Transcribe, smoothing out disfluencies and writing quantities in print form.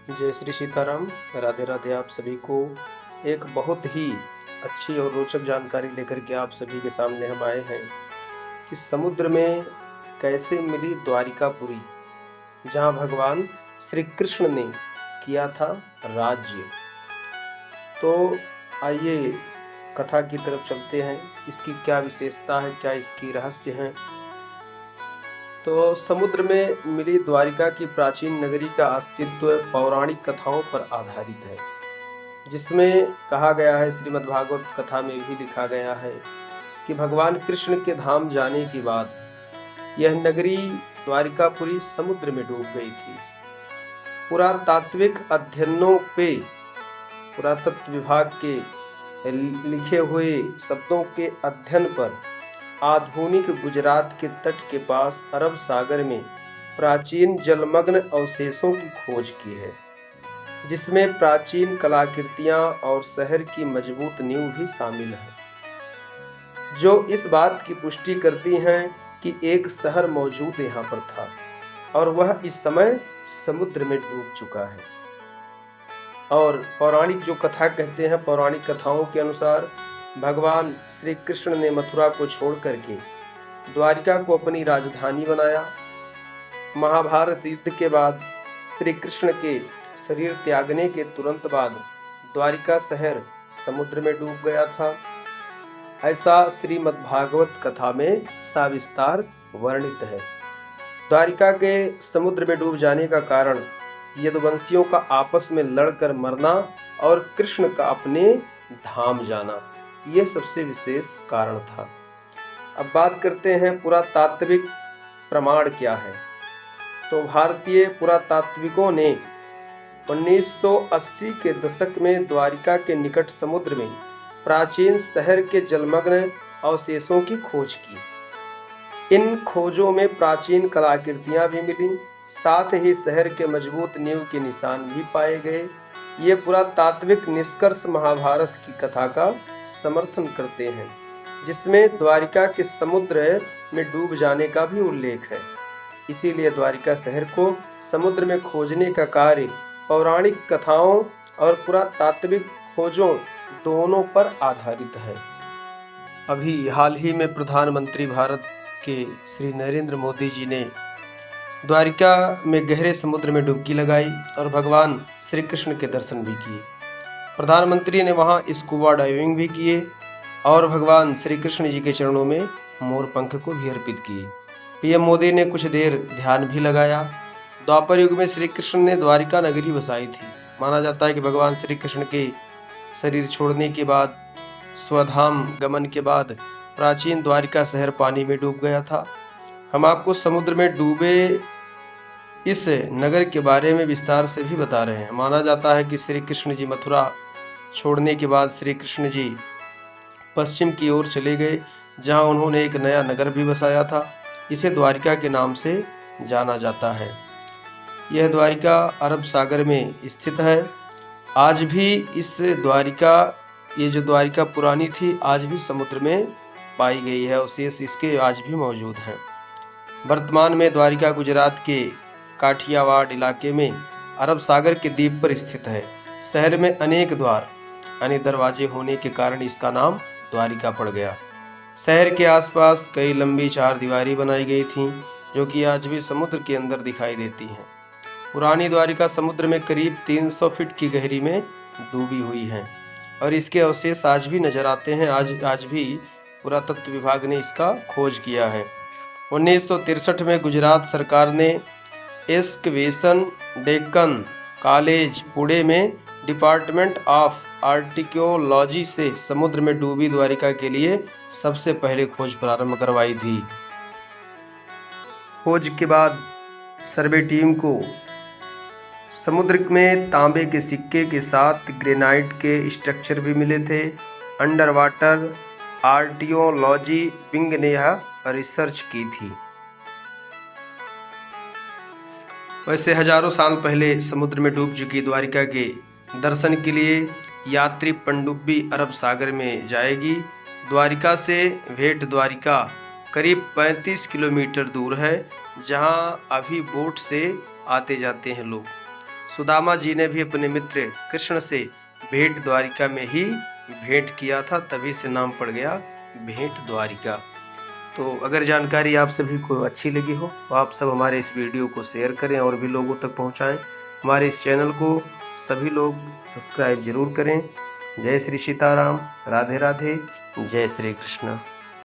जय श्री सीताराम। राधे राधे। आप सभी को एक बहुत ही अच्छी और रोचक जानकारी लेकर के आप सभी के सामने हम आए हैं कि समुद्र में कैसे मिली द्वारिकापुरी, जहां भगवान श्री कृष्ण ने किया था राज्य। तो आइए कथा की तरफ चलते हैं। इसकी क्या विशेषता है, क्या इसकी रहस्य है। तो समुद्र में मिली द्वारिका की प्राचीन नगरी का अस्तित्व पौराणिक कथाओं पर आधारित है, जिसमें कहा गया है, श्रीमद् भागवत कथा में भी लिखा गया है कि भगवान कृष्ण के धाम जाने के बाद यह नगरी द्वारिकापुरी समुद्र में डूब गई थी। पुरातात्विक अध्ययनों पे पुरातत्व विभाग के लिखे हुए शब्दों के अध्ययन पर आधुनिक गुजरात के तट के पास अरब सागर में प्राचीन जलमग्न अवशेषों की खोज की है, जिसमें प्राचीन कलाकृतियां और शहर की मजबूत नींव भी शामिल है, जो इस बात की पुष्टि करती हैं कि एक शहर मौजूद यहाँ पर था और वह इस समय समुद्र में डूब चुका है। और पौराणिक जो कथा कहते हैं, पौराणिक कथाओं के अनुसार भगवान श्री कृष्ण ने मथुरा को छोड़ करके द्वारिका को अपनी राजधानी बनाया। महाभारत युद्ध के बाद श्री कृष्ण के शरीर त्यागने के तुरंत बाद द्वारिका शहर समुद्र में डूब गया था। ऐसा श्रीमद् भागवत कथा में सविस्तार वर्णित है। द्वारिका के समुद्र में डूब जाने का कारण यदुवंशियों का आपस में लड़कर मरना और कृष्ण का अपने धाम जाना, ये सबसे विशेष कारण था। अब बात करते हैं पुरातात्विक प्रमाण क्या है। तो भारतीय पुरातात्विकों ने 1980 के दशक में द्वारिका के निकट समुद्र में प्राचीन शहर के जलमग्न अवशेषों की खोज की। इन खोजों में प्राचीन कलाकृतियां भी मिली, साथ ही शहर के मजबूत नींव के निशान भी पाए गए। ये पुरातात्विक निष्कर्ष महाभारत की कथा का समर्थन करते हैं, जिसमें द्वारिका के समुद्र में डूब जाने का भी उल्लेख है। इसीलिए द्वारिका शहर को समुद्र में खोजने का कार्य पौराणिक कथाओं और पुरातात्विक खोजों दोनों पर आधारित है। अभी हाल ही में प्रधानमंत्री भारत के श्री नरेंद्र मोदी जी ने द्वारिका में गहरे समुद्र में डुबकी लगाई और भगवान श्री कृष्ण के दर्शन भी किए। प्रधानमंत्री ने वहां स्कूबा डाइविंग भी किए और भगवान श्री कृष्ण जी के चरणों में मोर पंख को भी अर्पित किए। पीएम मोदी ने कुछ देर ध्यान भी लगाया। द्वापर युग में श्री कृष्ण ने द्वारिका नगरी बसाई थी। माना जाता है कि भगवान श्री कृष्ण के शरीर छोड़ने के बाद, स्वधाम गमन के बाद प्राचीन द्वारिका शहर पानी में डूब गया था। हम आपको समुद्र में डूबे इस नगर के बारे में विस्तार से भी बता रहे हैं। माना जाता है कि श्री कृष्ण जी मथुरा छोड़ने के बाद श्री कृष्ण जी पश्चिम की ओर चले गए, जहां उन्होंने एक नया नगर भी बसाया था। इसे द्वारिका के नाम से जाना जाता है। यह द्वारिका अरब सागर में स्थित है। आज भी इस द्वारिका, ये जो द्वारिका पुरानी थी, आज भी समुद्र में पाई गई है। अवशेष इसके आज भी मौजूद हैं। वर्तमान में द्वारिका गुजरात के काठियावाड़ इलाके में अरब सागर के द्वीप पर स्थित है। शहर में अनेक द्वार यानी दरवाजे होने के कारण इसका नाम द्वारिका पड़ गया। शहर के आसपास कई लंबी चार दीवारी बनाई गई थीं, जो कि आज भी समुद्र के अंदर दिखाई देती हैं। पुरानी द्वारिका समुद्र में करीब 300 फीट की गहरी में डूबी हुई है और इसके अवशेष आज भी नजर आते हैं। आज भी पुरातत्व विभाग ने इसका खोज किया है। 1963 में गुजरात सरकार ने एस्कवेशन डेक्कन कॉलेज पुणे में डिपार्टमेंट ऑफ आर्कियोलॉजी से समुद्र में डूबी द्वारिका के लिए सबसे पहले खोज प्रारंभ करवाई थी। खोज के बाद सर्वे टीम को समुद्र में तांबे के सिक्के के साथ ग्रेनाइट के स्ट्रक्चर भी मिले थे। अंडर वाटर आर्कियोलॉजी विंग ने यह रिसर्च की थी। वैसे हजारों साल पहले समुद्र में डूब चुकी द्वारिका के दर्शन के लिए यात्री पनडुब्बी अरब सागर में जाएगी। द्वारिका से भेट द्वारिका करीब 35 किलोमीटर दूर है, जहां अभी बोट से आते जाते हैं लोग। सुदामा जी ने भी अपने मित्र कृष्ण से भेंट द्वारिका में ही भेंट किया था, तभी से नाम पड़ गया भेंट द्वारिका। तो अगर जानकारी आप सभी को अच्छी लगी हो तो आप सब हमारे इस वीडियो को शेयर करें और भी लोगों तक पहुंचाएं। हमारे इस चैनल को सभी लोग सब्सक्राइब जरूर करें। जय श्री सीताराम, राधे राधे, जय श्री कृष्ण।